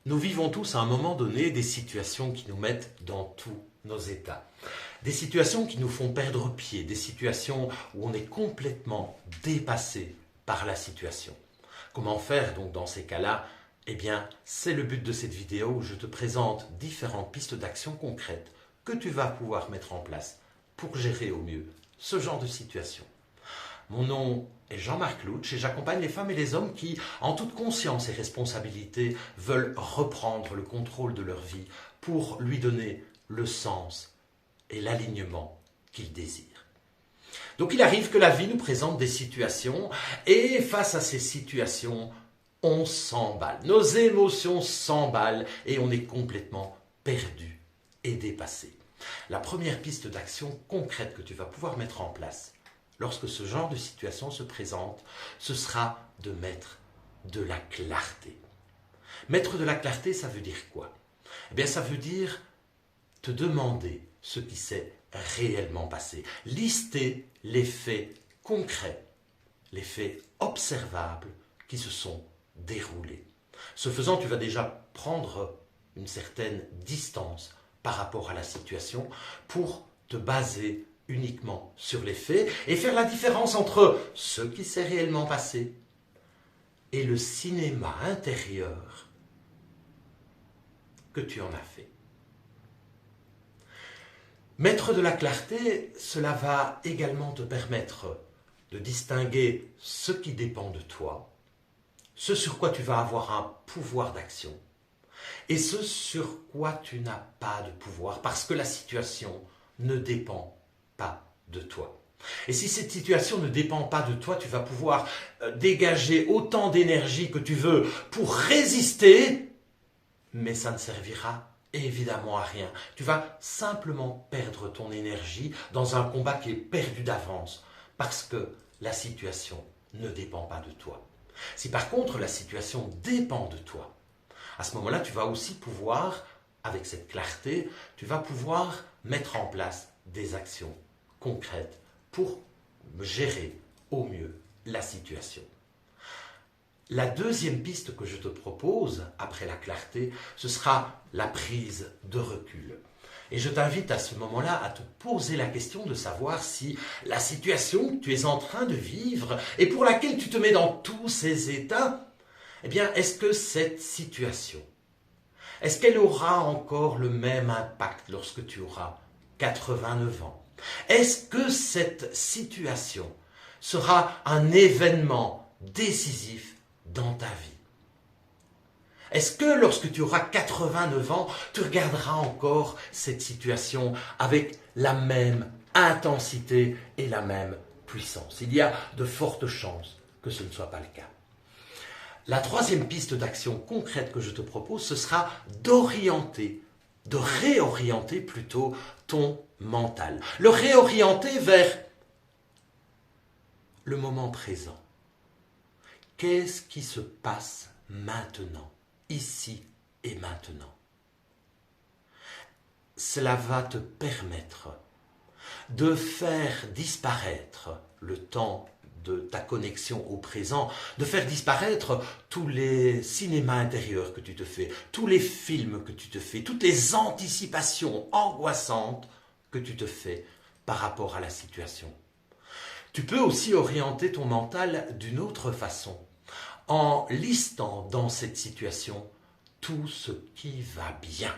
Nous vivons tous à un moment donné des situations qui nous mettent dans tous nos états. Des situations qui nous font perdre pied, des situations où on est complètement dépassé par la situation. Comment faire donc dans ces cas-là? Eh bien, c'est le but de cette vidéo où je te présente différentes pistes d'action concrètes que tu vas pouvoir mettre en place pour gérer au mieux ce genre de situation. Mon nom est Jean-Marc Louch et j'accompagne les femmes et les hommes qui, en toute conscience et responsabilité, veulent reprendre le contrôle de leur vie pour lui donner le sens et l'alignement qu'ils désirent. Donc il arrive que la vie nous présente des situations et face à ces situations, on s'emballe. Nos émotions s'emballent et on est complètement perdu et dépassé. La première piste d'action concrète que tu vas pouvoir mettre en place lorsque ce genre de situation se présente, ce sera de mettre de la clarté. Mettre de la clarté, ça veut dire quoi? Eh bien, ça veut dire te demander ce qui s'est réellement passé. Lister les faits concrets, les faits observables qui se sont déroulés. Ce faisant, tu vas déjà prendre une certaine distance par rapport à la situation pour te baser uniquement sur les faits et faire la différence entre ce qui s'est réellement passé et le cinéma intérieur que tu en as fait. Mettre de la clarté, cela va également te permettre de distinguer ce qui dépend de toi, ce sur quoi tu vas avoir un pouvoir d'action et ce sur quoi tu n'as pas de pouvoir parce que la situation ne dépend pas de toi. Et si cette situation ne dépend pas de toi, tu vas pouvoir dégager autant d'énergie que tu veux pour résister, mais ça ne servira évidemment à rien. Tu vas simplement perdre ton énergie dans un combat qui est perdu d'avance parce que la situation ne dépend pas de toi. Si par contre la situation dépend de toi, à ce moment-là, tu vas aussi pouvoir, avec cette clarté, tu vas pouvoir mettre en place des actions concrètes pour gérer au mieux la situation. La deuxième piste que je te propose, après la clarté, ce sera la prise de recul. Et je t'invite à ce moment-là à te poser la question de savoir si la situation que tu es en train de vivre et pour laquelle tu te mets dans tous ces états, eh bien, est-ce que cette situation, est-ce qu'elle aura encore le même impact lorsque tu auras 89 ans? Est-ce que cette situation sera un événement décisif dans ta vie? Est-ce que lorsque tu auras 89 ans, tu regarderas encore cette situation avec la même intensité et la même puissance? Il y a de fortes chances que ce ne soit pas le cas. La troisième piste d'action concrète que je te propose, ce sera d'orienter, de réorienter plutôt ton mental. Le réorienter vers le moment présent. Qu'est-ce qui se passe maintenant, ici et maintenant? Cela va te permettre de faire disparaître le temps de ta connexion au présent, de faire disparaître tous les cinémas intérieurs que tu te fais, tous les films que tu te fais, toutes les anticipations angoissantes que tu te fais par rapport à la situation. Tu peux aussi orienter ton mental d'une autre façon, en listant dans cette situation tout ce qui va bien.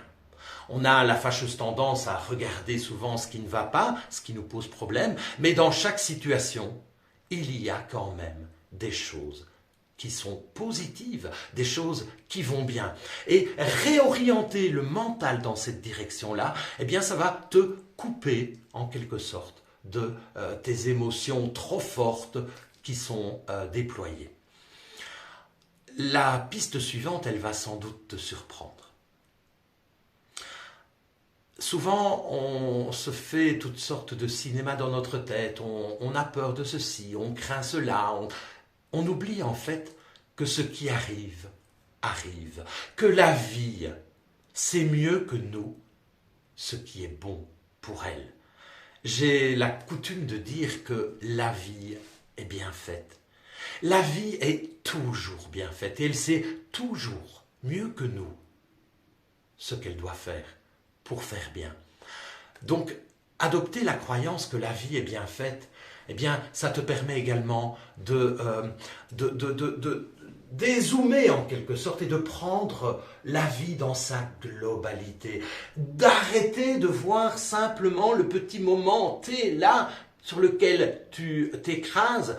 On a la fâcheuse tendance à regarder souvent ce qui ne va pas, ce qui nous pose problème, mais dans chaque situation, il y a quand même des choses qui sont positives, des choses qui vont bien. Et réorienter le mental dans cette direction-là, eh bien ça va te couper en quelque sorte de tes émotions trop fortes qui sont déployées. La piste suivante, elle va sans doute te surprendre. Souvent, on se fait toutes sortes de cinéma dans notre tête, on a peur de ceci, on craint cela, on oublie en fait que ce qui arrive, arrive, que la vie, c'est mieux que nous, ce qui est bon pour elle. J'ai la coutume de dire que la vie est bien faite. La vie est toujours bien faite et elle sait toujours, mieux que nous, ce qu'elle doit faire pour faire bien. Donc, adopter la croyance que la vie est bien faite, eh bien, ça te permet également de dézoomer en quelque sorte et de prendre la vie dans sa globalité. D'arrêter de voir simplement le petit moment T là sur lequel tu t'écrases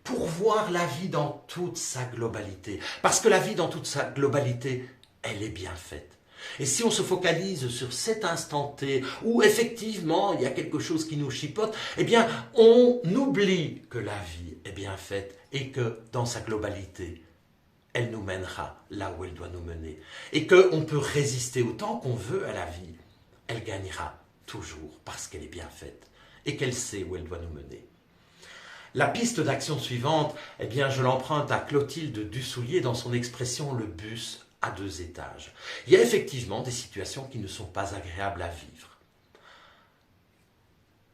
pour voir la vie dans toute sa globalité. Parce que la vie dans toute sa globalité, elle est bien faite. Et si on se focalise sur cet instant T où effectivement il y a quelque chose qui nous chipote, eh bien on oublie que la vie est bien faite et que dans sa globalité, elle nous mènera là où elle doit nous mener. Et qu'on peut résister autant qu'on veut à la vie. Elle gagnera toujours parce qu'elle est bien faite et qu'elle sait où elle doit nous mener. La piste d'action suivante, eh bien, je l'emprunte à Clotilde Dussoulier dans son expression « le bus à 2 étages ». Il y a effectivement des situations qui ne sont pas agréables à vivre.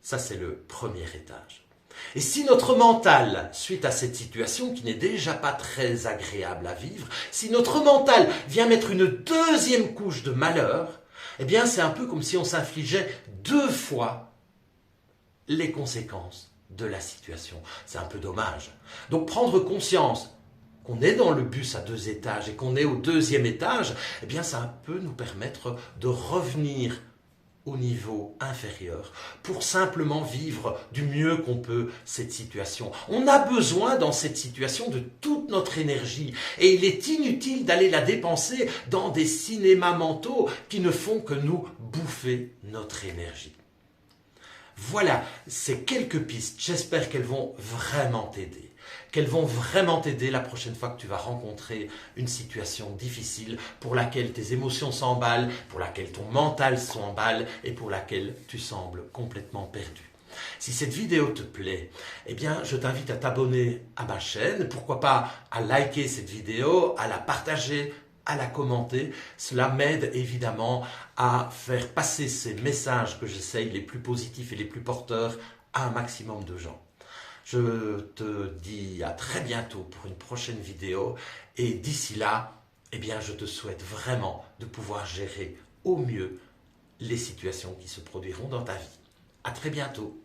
Ça, c'est le premier étage. Et si notre mental, suite à cette situation qui n'est déjà pas très agréable à vivre, si notre mental vient mettre une deuxième couche de malheur, eh bien, c'est un peu comme si on s'infligeait 2 fois les conséquences de la situation. C'est un peu dommage. Donc prendre conscience qu'on est dans le bus à 2 étages et qu'on est au 2e étage, eh bien ça peut nous permettre de revenir au niveau inférieur pour simplement vivre du mieux qu'on peut cette situation. On a besoin dans cette situation de toute notre énergie et il est inutile d'aller la dépenser dans des cinémas mentaux qui ne font que nous bouffer notre énergie. Voilà, ces quelques pistes, j'espère qu'elles vont vraiment t'aider. Qu'elles vont vraiment t'aider la prochaine fois que tu vas rencontrer une situation difficile pour laquelle tes émotions s'emballent, pour laquelle ton mental s'emballe et pour laquelle tu sembles complètement perdu. Si cette vidéo te plaît, eh bien, je t'invite à t'abonner à ma chaîne, pourquoi pas à liker cette vidéo, à la partager, à la commenter. Cela m'aide évidemment à faire passer ces messages que j'essaye, les plus positifs et les plus porteurs, à un maximum de gens. Je te dis à très bientôt pour une prochaine vidéo et d'ici là, eh bien, je te souhaite vraiment de pouvoir gérer au mieux les situations qui se produiront dans ta vie. À très bientôt.